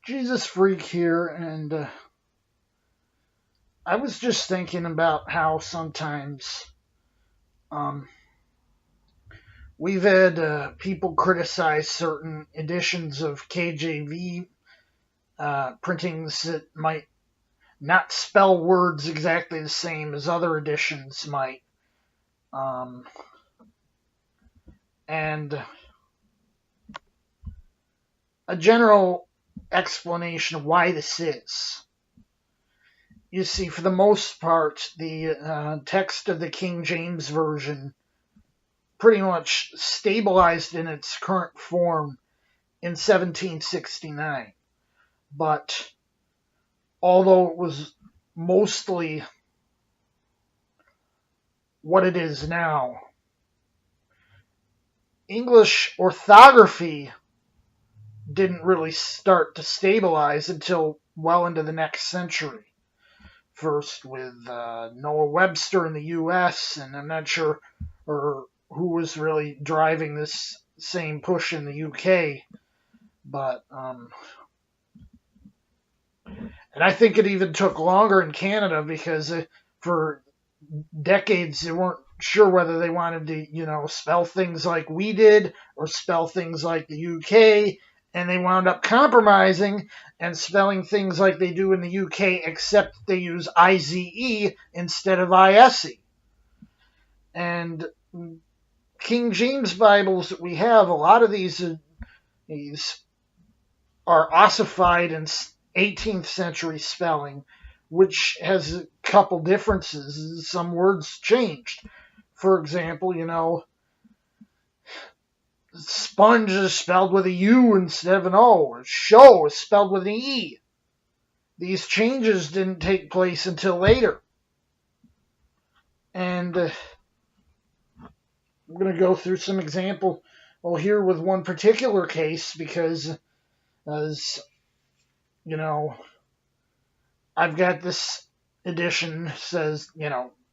Jesus Freak here, and I was just thinking about how sometimes um, we've had people criticize certain editions of KJV printings that might not spell words exactly the same as other editions might. Um, and a general explanation of why this is. You see, for the most part, the text of the King James Version pretty much stabilized in its current form in 1769. But although it was mostly what it is now, English orthography didn't really start to stabilize until well into the next century. First with Noah Webster in the U.S., and I'm not sure or who was really driving this same push in the U.K., but and I think it even took longer in Canada because for decades they weren't sure whether they wanted to, spell things like we did or spell things like the UK, and they wound up compromising and spelling things like they do in the UK, except they use IZE instead of ISE. And King James Bibles that we have, a lot of these are ossified and 18th century spelling, which has a couple differences. Some words changed. For example, sponge is spelled with a U instead of an O, or show is spelled with an E. These changes didn't take place until later. And I'm going to go through some example here with one particular case because, as you know, I've got this edition says,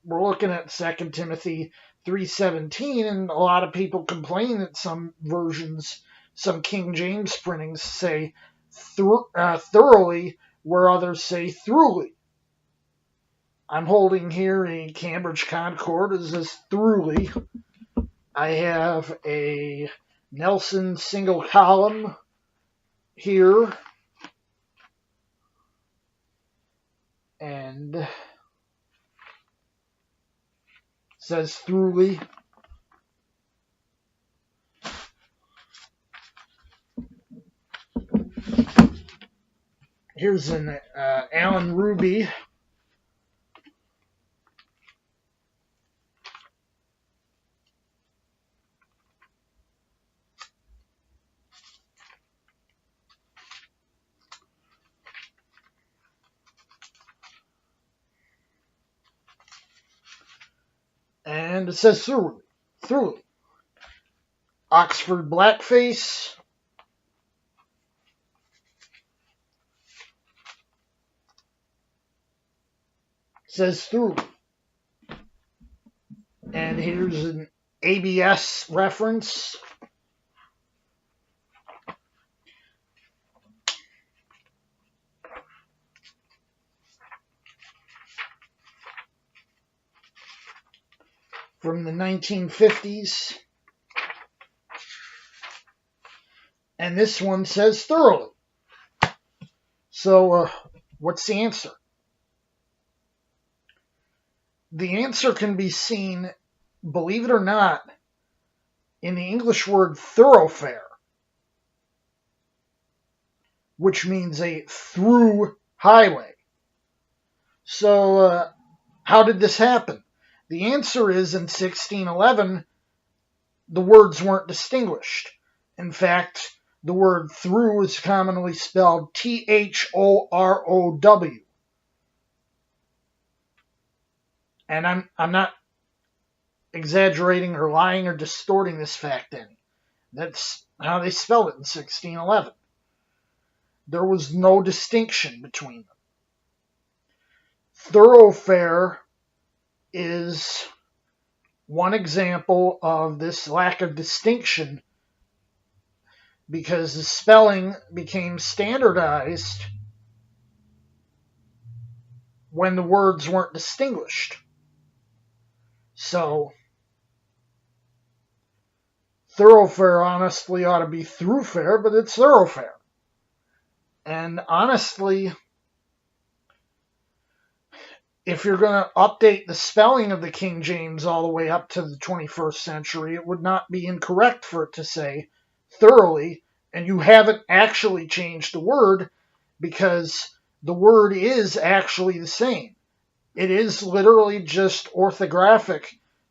we're looking at 2 Timothy 3:17, and a lot of people complain that some versions, some King James printings say thoroughly, where others say throughly. I'm holding here a Cambridge Concord. It says throughly. I have a Nelson single column here, and says throughly. Here's an Alan Ruby. And it says throughly. Throughly. Oxford Blackface. Says throughly. And here's an ABS reference. From the 1950s. And this one says thoroughly. So, what's the answer? The answer can be seen, believe it or not, in the English word thoroughfare, which means a through highway. So, how did this happen? The answer is in 1611, the words weren't distinguished. In fact, the word through is commonly spelled Thorow. And I'm not exaggerating or lying or distorting this fact any. That's how they spelled it in 1611. There was no distinction between them. Thoroughfare is one example of this lack of distinction because the spelling became standardized when the words weren't distinguished. So, thoroughfare honestly ought to be throughfare, but it's thoroughfare. And honestly, if you're going to update the spelling of the King James all the way up to the 21st century, it would not be incorrect for it to say thoroughly, and you haven't actually changed the word because the word is actually the same. It is literally just orthographic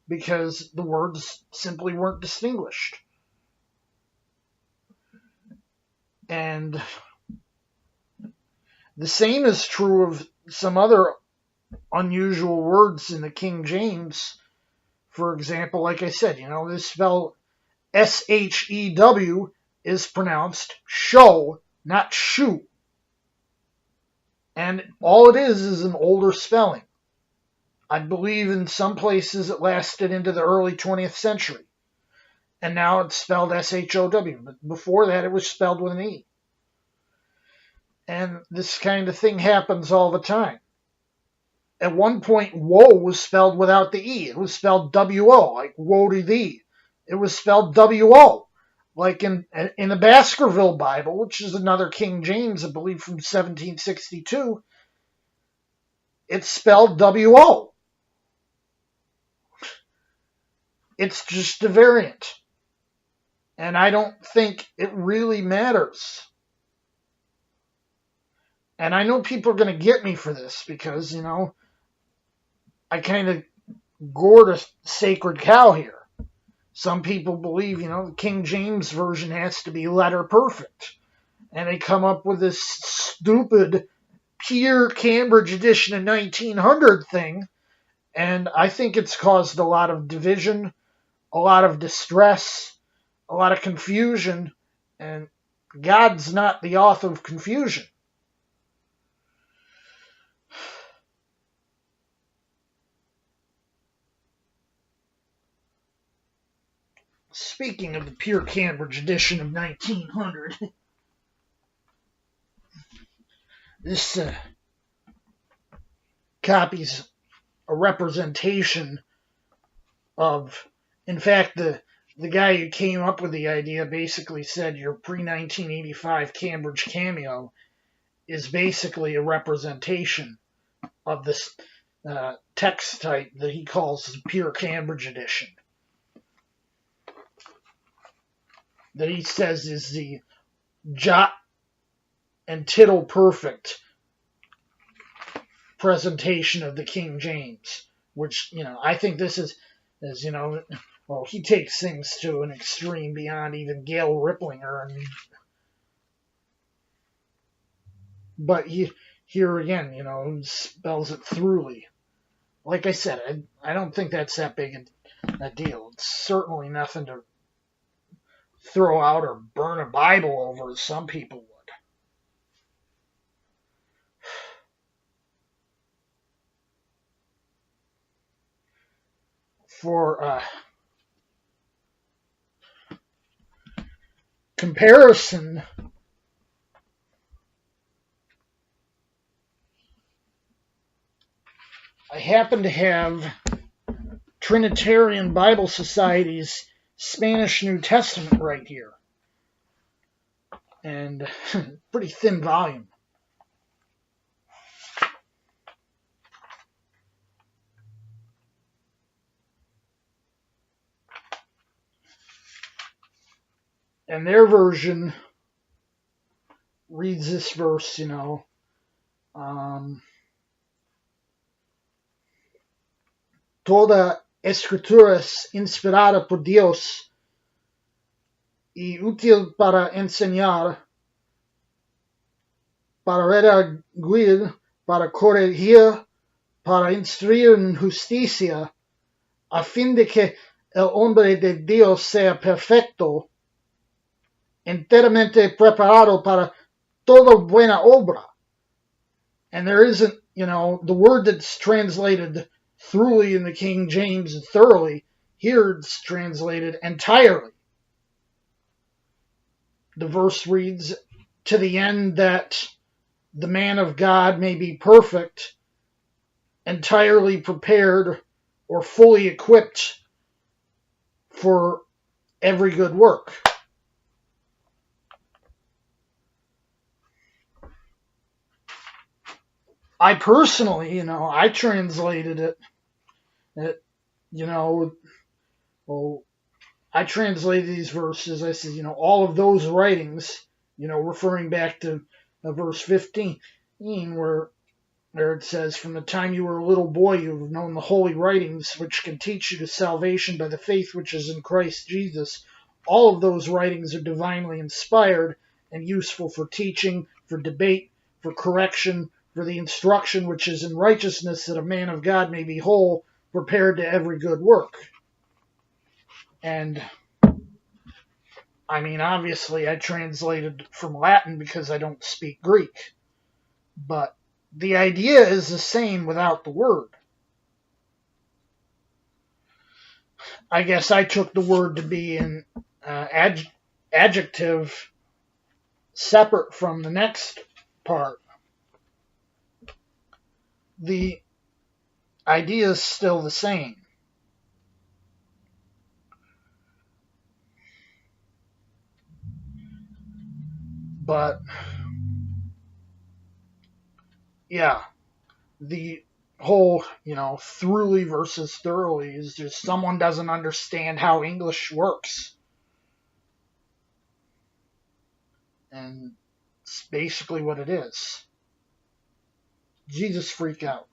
because the words simply weren't distinguished. And the same is true of some other unusual words in the King James. For example, like I said, this spell shew is pronounced show, not shew. And all it is an older spelling. I believe in some places it lasted into the early 20th century. And now it's spelled show. But before that, it was spelled with an E. And this kind of thing happens all the time. At one point, woe was spelled without the E. It was spelled W-O, like woe to thee. It was spelled W-O, like in the Baskerville Bible, which is another King James, I believe, from 1762. It's spelled W-O. It's just a variant. And I don't think it really matters. And I know people are going to get me for this because, I kind of gored a sacred cow here. Some people believe, the King James Version has to be letter perfect. And they come up with this stupid Peer Cambridge edition of 1900 thing. And I think it's caused a lot of division, a lot of distress, a lot of confusion. And God's not the author of confusion. Speaking of the Pure Cambridge edition of 1900, this copy's a representation of, in fact, the guy who came up with the idea basically said your pre-1985 Cambridge cameo is basically a representation of this text type that he calls the Pure Cambridge edition. That he says is the jot and tittle perfect presentation of the King James, which, I think this is he takes things to an extreme beyond even Gail Ripplinger. But here again, spells it throughly. Like I said, I don't think that's that big a deal. It's certainly nothing to throw out or burn a Bible over as some people would. For comparison, I happen to have Trinitarian Bible Society's Spanish New Testament right here. And pretty thin volume. And their version reads this verse, Toda escritura es inspirada por Dios y útil para enseñar, para redarguir, para corregir, para instruir en justicia, a fin de que el hombre de Dios sea perfecto, enteramente preparado para toda buena obra. And there isn't, the word that's translated throughly in the King James and thoroughly, here it's translated entirely. the verse reads, to the end that the man of God may be perfect, entirely prepared or fully equipped for every good work. I personally, I translated it, you know, well, I translated these verses. I said, all of those writings, referring back to verse 15, where it says, from the time you were a little boy, you have known the holy writings, which can teach you to salvation by the faith which is in Christ Jesus. All of those writings are divinely inspired and useful for teaching, for debate, for correction, for the instruction which is in righteousness, that a man of God may be whole, prepared to every good work. And I mean, obviously, I translated from Latin because I don't speak Greek, but the idea is the same without the word. I guess I took the word to be an adjective separate from the next part. The idea is still the same. But, yeah, the whole, throughly versus thoroughly is just someone doesn't understand how English works. And it's basically what it is. Jesus freak out.